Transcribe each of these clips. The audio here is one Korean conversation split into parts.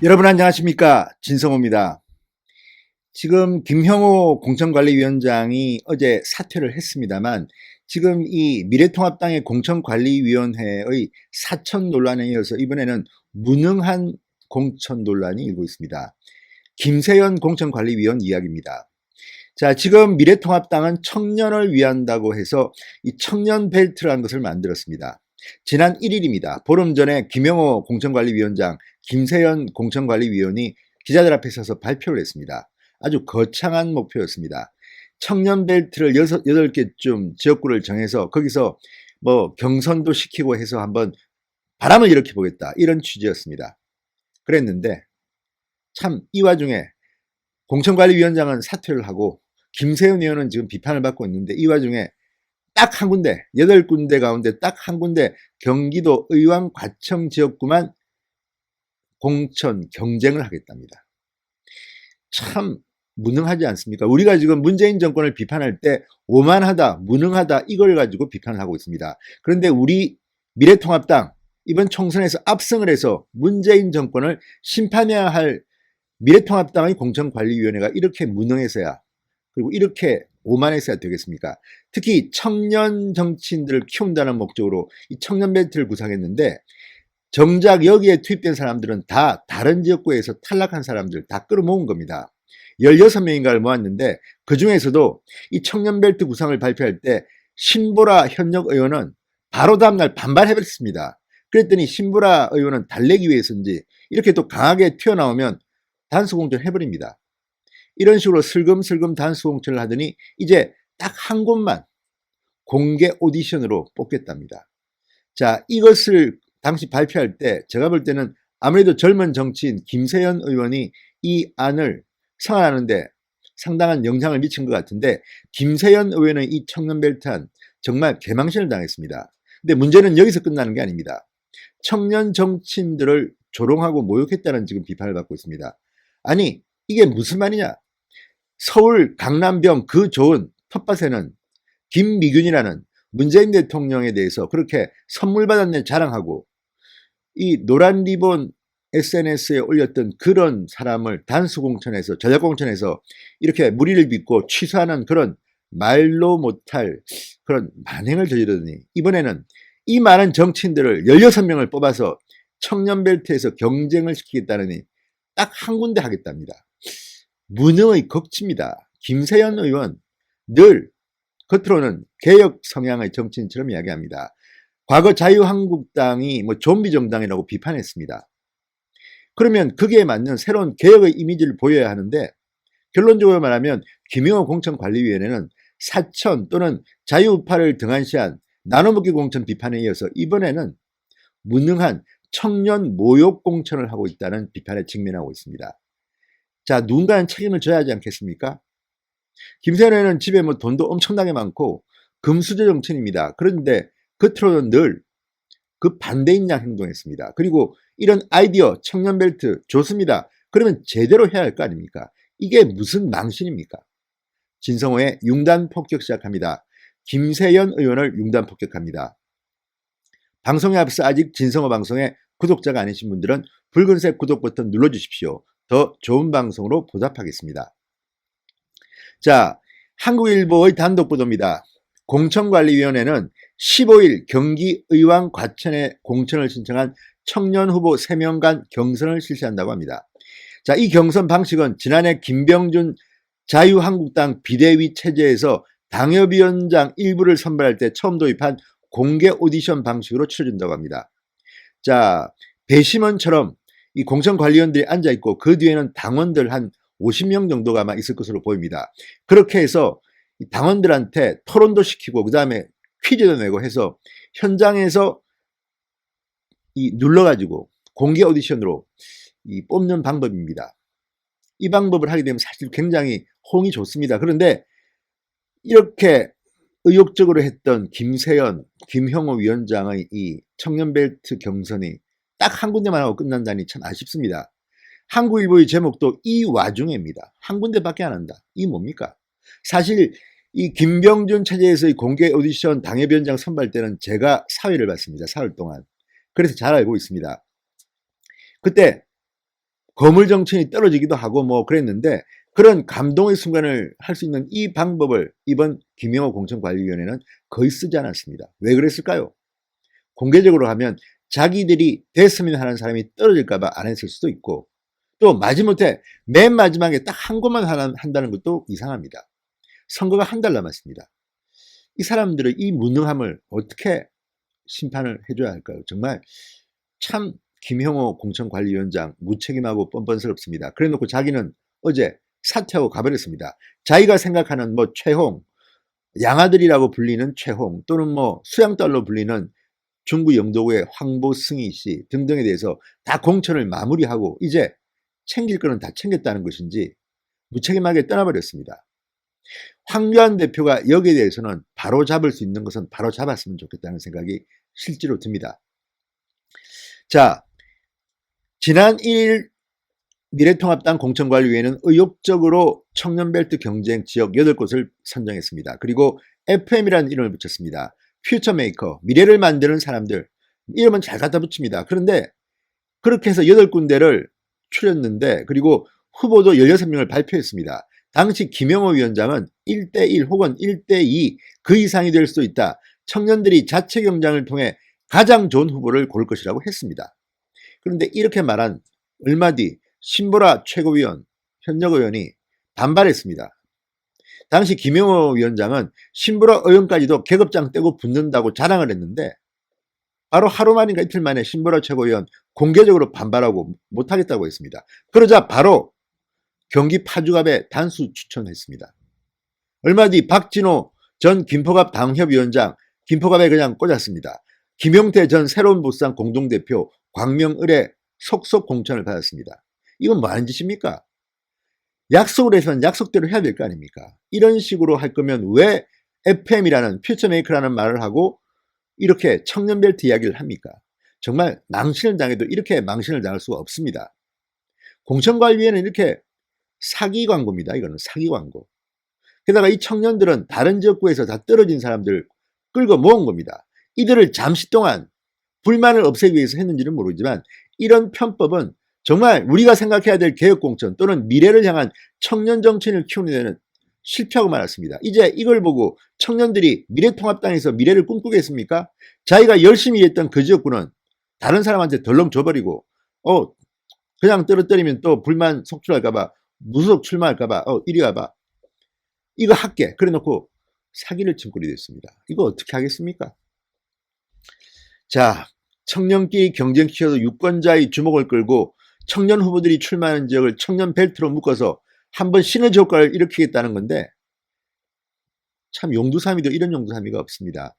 여러분 안녕하십니까, 진성호입니다. 지금 김형호 공천관리위원장이 어제 사퇴를 했습니다만 지금 이 미래통합당의 공천관리위원회의 사천 논란에 이어서 이번에는 무능한 공천 논란이 일고 있습니다. 김세연 공천관리위원 이야기입니다. 자, 지금 미래통합당은 청년을 위한다고 해서 이 청년 벨트라는 것을 만들었습니다. 지난 1일입니다. 보름 전에 김영호 공천관리위원장, 김세연 공천관리위원이 기자들 앞에 서서 발표를 했습니다. 아주 거창한 목표였습니다. 청년 벨트를 8개쯤 지역구를 정해서 거기서 뭐 경선도 시키고 해서 한번 바람을 일으켜 보겠다, 이런 취지였습니다. 그랬는데 참 이 와중에 공천관리위원장은 사퇴를 하고 김세연 의원은 지금 비판을 받고 있는데, 이 와중에 딱 한 군데, 8군데 가운데 딱 한 군데 경기도 의왕 과청 지역구만 공천 경쟁을 하겠답니다. 참 무능하지 않습니까? 우리가 지금 문재인 정권을 비판할 때 오만하다, 무능하다, 이걸 가지고 비판을 하고 있습니다. 그런데 우리 미래통합당 이번 총선에서 압승을 해서 문재인 정권을 심판해야 할 미래통합당의 공천관리위원회가 이렇게 무능해서야, 그리고 이렇게 오만해서야 되겠습니까? 특히 청년 정치인들을 키운다는 목적으로 이 청년 벨트를 구상했는데, 정작 여기에 투입된 사람들은 다 다른 지역구에서 탈락한 사람들 다 끌어모은 겁니다. 16명인가를 모았는데 그 중에서도 이 청년 벨트 구상을 발표할 때 신보라 현역 의원은 바로 다음날 반발해버렸습니다. 그랬더니 신보라 의원은 달래기 위해서인지 이렇게 또 강하게 튀어나오면 단수공천 해버립니다. 이런 식으로 슬금슬금 단수공천을 하더니 이제 딱 한 곳만 공개 오디션으로 뽑겠답니다. 자, 이것을 당시 발표할 때 제가 볼 때는 아무래도 젊은 정치인 김세연 의원이 이 안을 성안하는데 상당한 영향을 미친 것 같은데, 김세연 의원의 이 청년벨트안 정말 개망신을 당했습니다. 근데 문제는 여기서 끝나는 게 아닙니다. 청년 정치인들을 조롱하고 모욕했다는 지금 비판을 받고 있습니다. 아니, 이게 무슨 말이냐? 서울 강남병 그 좋은 텃밭에는 김미균이라는 문재인 대통령에 대해서 그렇게 선물 받았네 자랑하고, 이 노란 리본 SNS에 올렸던 그런 사람을 단수공천해서, 전략공천해서 이렇게 무리를 빚고 취소하는 그런 말로 못할 그런 만행을 저지르더니, 이번에는 이 많은 정치인들을 16명을 뽑아서 청년벨트에서 경쟁을 시키겠다느니 딱 한 군데 하겠답니다. 무능의 극치입니다. 김세연 의원 늘 겉으로는 개혁 성향의 정치인처럼 이야기합니다. 과거 자유한국당이 뭐 좀비 정당이라고 비판했습니다. 그러면 거기에 맞는 새로운 개혁의 이미지를 보여야 하는데, 결론적으로 말하면 김영호 공천관리위원회는 사천 또는 자유우파를 등한시한 나눠먹기 공천 비판에 이어서 이번에는 무능한 청년 모욕 공천을 하고 있다는 비판에 직면하고 있습니다. 자, 누군가는 책임을 져야 하지 않겠습니까? 김세연 의원은 집에 뭐 돈도 엄청나게 많고 금수저 정치인입니다. 그런데 겉으로는 늘 그 반대인 양 행동했습니다. 그리고 이런 아이디어 청년벨트 좋습니다. 그러면 제대로 해야 할 거 아닙니까? 이게 무슨 망신입니까? 진성호의 융단 폭격 시작합니다. 김세연 의원을 융단 폭격합니다. 방송에 앞서 아직 진성호 방송에 구독자가 아니신 분들은 붉은색 구독 버튼 눌러주십시오. 더 좋은 방송으로 보답하겠습니다. 자, 한국일보의 단독 보도입니다. 공천관리위원회는 15일 경기 의왕 과천에 공천을 신청한 청년 후보 3명간 경선을 실시한다고 합니다. 자, 이 경선 방식은 지난해 김병준 자유한국당 비대위 체제에서 당협위원장 일부를 선발할 때 처음 도입한 공개 오디션 방식으로 치러진다고 합니다. 자, 배심원처럼 이 공천관리위원들이 앉아있고 그 뒤에는 당원들 한 50명 정도가 아마 있을 것으로 보입니다. 그렇게 해서 당원들한테 토론도 시키고 그 다음에 퀴즈도 내고 해서 현장에서 눌러가지고 공개 오디션으로 뽑는 방법입니다. 이 방법을 하게 되면 사실 굉장히 호응이 좋습니다. 그런데 이렇게 의욕적으로 했던 김세연, 김형호 위원장의 이 청년벨트 경선이 딱 한 군데만 하고 끝난다니 참 아쉽습니다. 한국일보의 제목도 이 와중에입니다. 한 군데밖에 안 한다. 이 뭡니까? 사실 이 김병준 체제에서의 공개 오디션 당협위원장 선발 때는 제가 사회를 봤습니다. 4월 동안. 그래서 잘 알고 있습니다. 그때 거물 정신이 떨어지기도 하고 뭐 그랬는데 그런 감동의 순간을 할 수 있는 이 방법을 이번 김영호 공천관리위원회는 거의 쓰지 않았습니다. 왜 그랬을까요? 공개적으로 하면 자기들이 됐으면 하는 사람이 떨어질까봐 안 했을 수도 있고 또 마지못해 맨 마지막에 딱 한 곳만 한다는 것도 이상합니다. 선거가 한 달 남았습니다. 이 사람들의 이 무능함을 어떻게 심판을 해줘야 할까요? 정말 참 김형호 공천관리위원장 무책임하고 뻔뻔스럽습니다. 그래놓고 자기는 어제 사퇴하고 가버렸습니다. 자기가 생각하는 뭐 최홍, 양아들이라고 불리는 최홍 또는 뭐 수양딸로 불리는 중구 영도구의 황보승희 씨 등등에 대해서 다 공천을 마무리하고 이제 챙길 거는 다 챙겼다는 것인지 무책임하게 떠나버렸습니다. 황교안 대표가 여기에 대해서는 바로 잡을 수 있는 것은 바로 잡았으면 좋겠다는 생각이 실제로 듭니다. 자, 지난 1일 미래통합당 공천관리위원회는 의욕적으로 청년벨트 경쟁 지역 8곳을 선정했습니다. 그리고 FM이라는 이름을 붙였습니다. 퓨처메이커, 미래를 만드는 사람들. 이름은 잘 갖다 붙입니다. 그런데 그렇게 해서 8군데를 추렸는데 그리고 후보도 16명을 발표했습니다. 당시 김영호 위원장은 1대1 혹은 1대2 그 이상이 될 수도 있다. 청년들이 자체 경쟁을 통해 가장 좋은 후보를 고를 것이라고 했습니다. 그런데 이렇게 말한 얼마 뒤 신보라 최고위원, 현역 의원이 반발했습니다. 당시 김영호 위원장은 신보라 의원까지도 계급장 떼고 붙는다고 자랑을 했는데 바로 하루 만인가 이틀 만에 신보라 최고위원 공개적으로 반발하고 못하겠다고 했습니다. 그러자 바로 경기 파주갑에 단수 추천했습니다. 얼마 뒤 박진호 전 김포갑 당협위원장 김포갑에 그냥 꽂았습니다. 김용태 전 새로운 보수당 공동대표 광명을에 속속 공천을 받았습니다. 이건 뭐 하는 짓입니까? 약속을 해서는 약속대로 해야 될 거 아닙니까? 이런 식으로 할 거면 왜 FM이라는 퓨처메이커라는 말을 하고 이렇게 청년벨트 이야기를 합니까? 정말 망신을 당해도 이렇게 망신을 당할 수가 없습니다. 공천관리위원회는 이렇게 사기 광고입니다. 이거는 사기 광고. 게다가 이 청년들은 다른 지역구에서 다 떨어진 사람들 끌고 모은 겁니다. 이들을 잠시 동안 불만을 없애기 위해서 했는지는 모르지만 이런 편법은 정말 우리가 생각해야 될 개혁공천 또는 미래를 향한 청년 정치인을 키우는 데는 실패하고 말았습니다. 이제 이걸 보고 청년들이 미래통합당에서 미래를 꿈꾸겠습니까? 자기가 열심히 일했던 그 지역구는 다른 사람한테 덜렁 줘버리고 그냥 떨어뜨리면 또 불만 속출할까봐 무소속 출마할까봐 이리 와봐 이거 할게 그래 놓고 사기를 친 꼴이 됐습니다. 이거 어떻게 하겠습니까? 자, 청년끼리 경쟁시켜서 유권자의 주목을 끌고 청년 후보들이 출마하는 지역을 청년 벨트로 묶어서 한번 시너지 효과를 일으키겠다는 건데 참 용두사미도 이런 용두사미가 없습니다.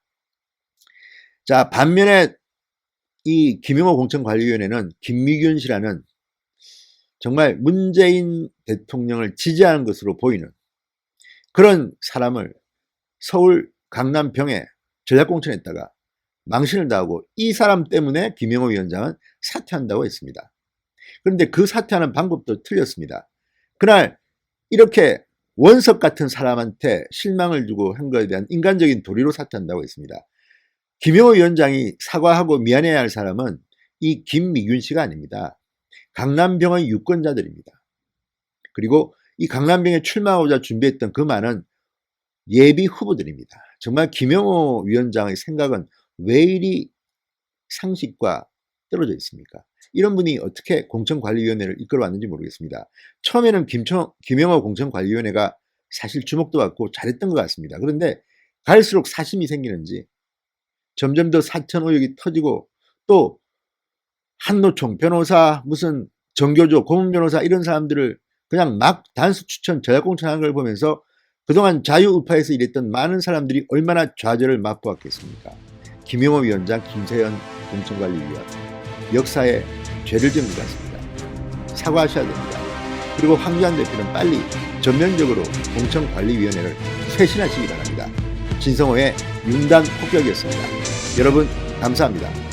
자, 반면에 이 김영호 공천관리위원회는 김미균 씨라는 정말 문재인 대통령을 지지하는 것으로 보이는 그런 사람을 서울 강남병에 전략공천했다가 망신을 당하고 이 사람 때문에 김영호 위원장은 사퇴한다고 했습니다. 그런데 그 사퇴하는 방법도 틀렸습니다. 그날 이렇게 원석 같은 사람한테 실망을 주고 한 것에 대한 인간적인 도리로 사퇴한다고 했습니다. 김영호 위원장이 사과하고 미안해야 할 사람은 이 김미균 씨가 아닙니다. 강남병의 유권자들입니다. 그리고 이 강남병에 출마하고자 준비했던 그 많은 예비 후보들입니다. 정말 김영호 위원장의 생각은 왜 이리 상식과 떨어져 있습니까? 이런 분이 어떻게 공천관리위원회를 이끌어왔는지 모르겠습니다. 처음에는 김영호 공천관리위원회가 사실 주목도 받고 잘했던 것 같습니다. 그런데 갈수록 사심이 생기는지 점점 더 사천 의혹이 터지고 또 한노총 변호사 무슨 정교조 고문 변호사 이런 사람들을 그냥 막 단수 추천 전략공천하는 걸 보면서 그동안 자유우파에서 일했던 많은 사람들이 얼마나 좌절을 맛보았겠습니까? 김영호 위원장, 김세현 공천관리위원 역사에 죄를 지은 것 같습니다. 사과하셔야 됩니다. 그리고 황교안 대표는 빨리 전면적으로 공천관리위원회를 쇄신하시기 바랍니다. 진성호의 윤단 폭격이었습니다. 여러분 감사합니다.